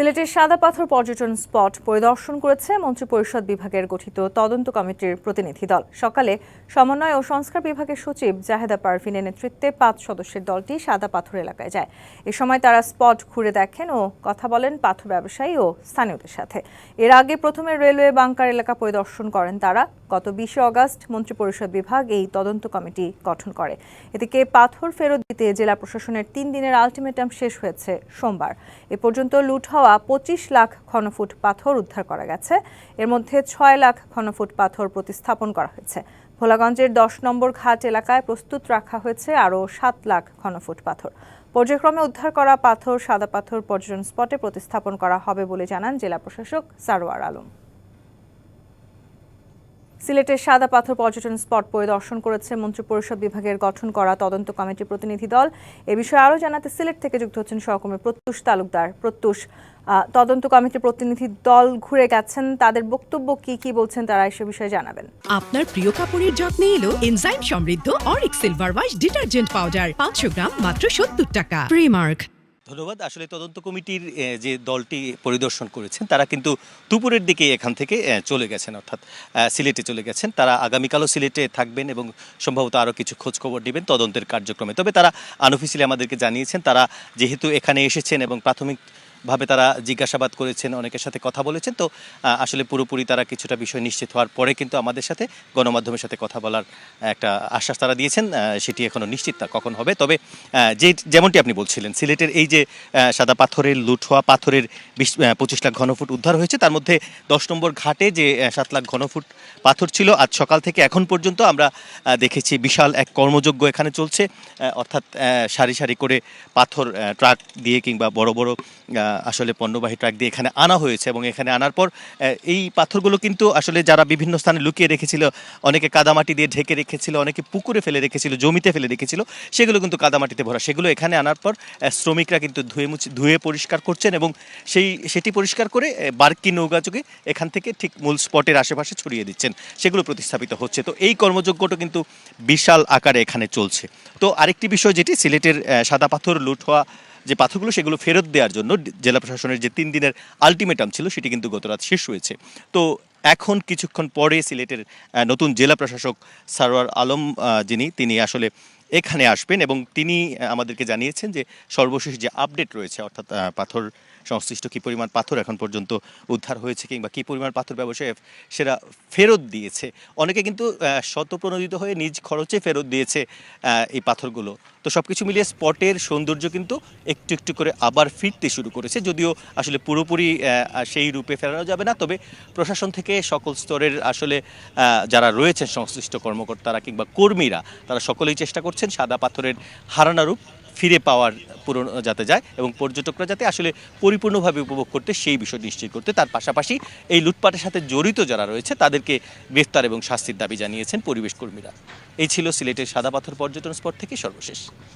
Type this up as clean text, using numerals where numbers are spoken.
সিলেটের সাদা পাথর পর্যটন স্পট পরিদর্শন করেছে মন্ত্রিপরিষদ বিভাগের গঠিত তদন্ত কমিটির প্রতিনিধি দল। সকালে সমন্বয় ও সংস্কার বিভাগের সচিব জাহেদা পারভিনের নেতৃত্বে ৫ সদস্যের দলটি সাদা পাথর এলাকায় যায়। এ সময় তারা স্পট ঘুরে দেখেন ও কথা বলেন পাথর ব্যবসায়ী ও স্থানীয়দের সাথে। এর আগে প্রথমে রেলওয়ে বাংকার এলাকা পরিদর্শন করেন তারা। গত ২০ অগাস্ট মন্ত্রিপরিষদ বিভাগ এই তদন্ত কমিটি গঠন করে। এদিকে পাথর ফেরত দিতে জেলা প্রশাসনের ৩ দিনের আলটিমেটাম শেষ হয়েছে সোমবার। এ পর্যন্ত লুট হওয়া ২৫ লাখ ঘনফুট পাথর উদ্ধার করা গেছে। এর মধ্যে ৬ লাখ ঘনফুট পাথর প্রতিস্থাপন করা হয়েছে। ভোলাগঞ্জের ১০ নম্বর ঘাট এলাকায় প্রস্তুত রাখা হয়েছে আরও ৭ লাখ ঘনফুট পাথর। পর্যায়ক্রমে উদ্ধার করা পাথর সাদা পাথর পর্যটন স্পটে প্রতিস্থাপন করা হবে বলে জানান জেলা প্রশাসক সারোয়ার আলম। সিলেটের সাদা পাথর পর্যটন স্পট পরিদর্শন করেছে মন্ত্রিপরিষদ বিভাগের গঠন করা তদন্ত কমিটির প্রতিনিধি দল। এ বিষয়ে আরও জানাতে সিলেট থেকে যুক্ত হচ্ছেন সহকর্মী প্রত্যুষ তালুকদার। প্রত্যুষ, তদন্ত কমিটির প্রতিনিধি দল ঘুরে গেছেন, তাদের বক্তব্য কি বলছেন তারা সে বিষয়ে জানাবেন। আপনার প্রিয় কাপড়ের যত্নে এলো এনজাইম সমৃদ্ধ Arik silver wash detergent powder ৫০০ গ্রাম মাত্র ৭০ টাকা। প্রিমার্ক। ধন্যবাদ। আসলে তদন্ত কমিটির যে দলটি পরিদর্শন করেছেন তারা কিন্তু দুপুরের দিকে এখান থেকে চলে গেছেন, অর্থাৎ সিলেটে চলে গেছেন। তারা আগামীকালও সিলেটে থাকবেন এবং সম্ভবত আরও কিছু খোঁজখবর নেবেন তদন্তের কার্যক্রমে। তবে তারা আনঅফিসিয়ালি আমাদেরকে জানিয়েছেন তারা যেহেতু এখানে এসেছেন এবং প্রাথমিকভাবে তারা জিজ্ঞাসাবাদ করেছেন, অনেকের সাথে কথা বলেছেন, তো আসলে পুরোপুরি তারা কিছুটা বিষয় নিশ্চিত হওয়ার পরে কিন্তু আমাদের সাথে গণমাধ্যমের সাথে কথা বলার একটা আশ্বাস তারা দিয়েছেন। সেটি এখনও নিশ্চিত না কখন হবে। তবে যেমনটি আপনি বলছিলেন, সিলেটের এই যে সাদা পাথরের লুট হওয়া পাথরের ২৫ লাখ ঘনফুট উদ্ধার হয়েছে, তার মধ্যে ১০ নম্বর ঘাটে যে ৭ লাখ ঘনফুট পাথর ছিল, আজ সকাল থেকে এখন পর্যন্ত আমরা দেখেছি বিশাল এক কর্মযজ্ঞ এখানে চলছে। অর্থাৎ সারি সারি করে পাথর ট্রাক দিয়ে কিংবা বড় বড় আসলে পণ্যবাহী ট্রাক দিয়ে এখানে আনা হয়েছে এবং এখানে আনার পর এই পাথরগুলো কিন্তু আসলে যারা বিভিন্ন স্থানে লুকিয়ে রেখেছিল, অনেকে কাদামাটি দিয়ে ঢেকে রেখেছিল, অনেকে পুকুরে ফেলে রেখেছিল, জমিতে ফেলে রেখেছিল, সেগুলো কিন্তু কাদামাটিতে ভরা। সেগুলো এখানে আনার পর শ্রমিকরা কিন্তু ধুয়ে পরিষ্কার করছেন এবং সেটি পরিষ্কার করে বার্কি নৌকাযোগে এখান থেকে ঠিক মূল স্পটের আশেপাশে ছড়িয়ে দিচ্ছেন, সেগুলো প্রতিস্থাপিত হচ্ছে। তো এই কর্মযজ্ঞটা কিন্তু বিশাল আকারে এখানে চলছে। তো আরেকটি বিষয়, যেটি সিলেটের সাদা পাথর লুট হওয়া যে পাথরগুলো সেগুলো ফেরত দেওয়ার জন্য জেলা প্রশাসনের যে ৩ দিনের আলটিমেটাম ছিল সেটি কিন্তু গতরাত শেষ হয়েছে। তো এখন কিছুক্ষণ পরে সিলেটের নতুন জেলা প্রশাসক সারোয়ার আলম তিনি আসলে এখানে আসবেন এবং তিনি আমাদেরকে জানিয়েছেন যে সর্বশেষ যে আপডেট রয়েছে, অর্থাৎ পাথর সংশ্লিষ্ট কী পরিমাণ পাথর এখন পর্যন্ত উদ্ধার হয়েছে কিংবা কী পরিমাণ পাথর ব্যবসায়ী সেটা ফেরত দিয়েছে। অনেকে কিন্তু স্বতঃপ্রণোদিত হয়ে নিজ খরচে ফেরত দিয়েছে এই পাথরগুলো। তো সব কিছু মিলিয়ে স্পটের সৌন্দর্য কিন্তু একটু একটু করে আবার ফিরতে শুরু করেছে, যদিও আসলে পুরোপুরি সেই রূপে ফেরানো যাবে না। তবে প্রশাসন থেকে সকল স্তরের আসলে যারা রয়েছেন সংশ্লিষ্ট কর্মকর্তারা কিংবা কর্মীরা, তারা সকলেই চেষ্টা করছেন সাদা পাথরের হারানো রূপ ফিরে পাওয়ার যাতে যায় এবং পর্যটকরা যাতে আসলে পরিপূর্ণভাবে উপভোগ করতে সেই বিষয় নিশ্চিত করতে। তার পাশাপাশি এই লুটপাটের সাথে জড়িত যারা রয়েছে তাদেরকে গ্রেফতার এবং শাস্তির দাবি জানিয়েছেন পরিবেশ কর্মীরা। এই ছিল সিলেটের সাদা পাথর পর্যটন স্পট থেকে সর্বশেষ।